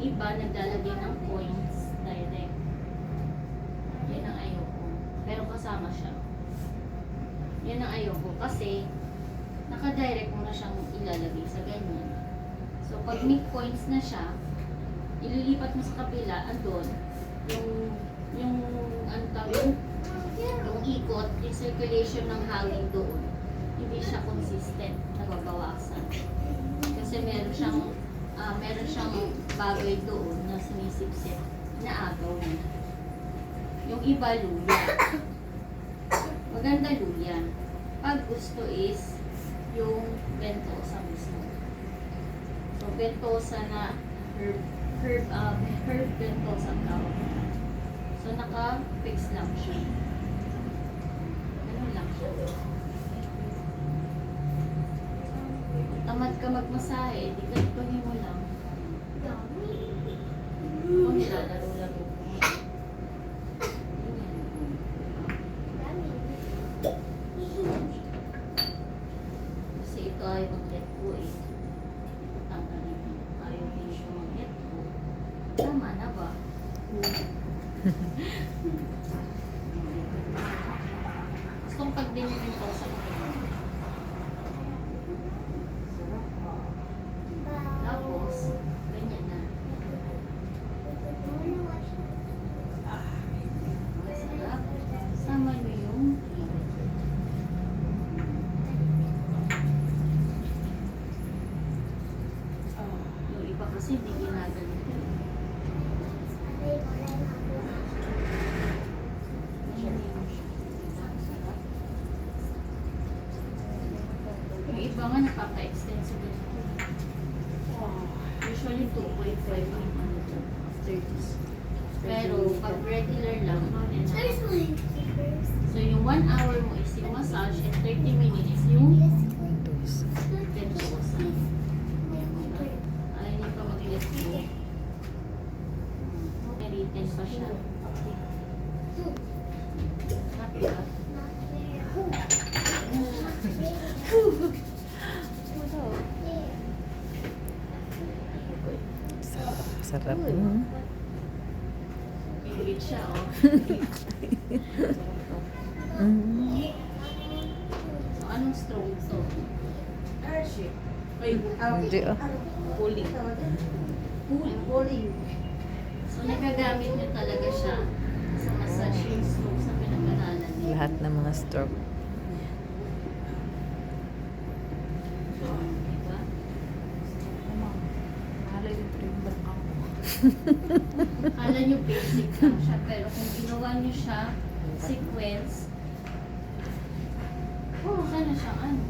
iba naglalagay ng points direct. Yan ang ayoko. Pero kasama siya. Yan ang ayoko kasi naka-direct mo na siyang ilalagay sa ganyan. So pag may points na siya, ililipat mo sa kabila, andun, yung ano tawag, yung ikot, yung circulation ng hangin doon, hindi siya consistent, nababawasan. Kasi meron siyang bagay doon na sinisipsip, na agaw niya. Yung iba luya. Maganda luya. Pag gusto is yung ventosa mismo. So ventosa na herb ventosa ang tawag. So naka-fix lang siya. Ano lang siya. Tamad ka magmasahe, di ganituhin mo lang. Kung nilalaro-laro ko. Kasi ito ay mag-get ko eh. Tanggalin mo. Ayaw din siya mag-get ko. Tama na ba? Gusto kong pag-dinimin ko sa mga. Tapos, ganyan na. Masarap. Sama nyo yung yung iba kasi hindi ginaganito. Yung iba nga napapa-extend sa ganito. Usually 2.5 ang ano to, after this. Pero pag regular lang, so yung 1 hour mo is yung massage and 30 minutes yung ventosa. Ayaw niyo pa mag-let go. May pa siya. Happy ba? Sarap. Favorite siya, oh. So, anong stroke to? Airship. Hindi oh. Pulling. So, nagagamit niyo talaga siya sa massage yung stroke sa pinag-aralan niyo. Lahat ng mga stroke. Diba? Kala niyo basic lang siya, pero kung ginawa niyo siya sequence, sana siya ano.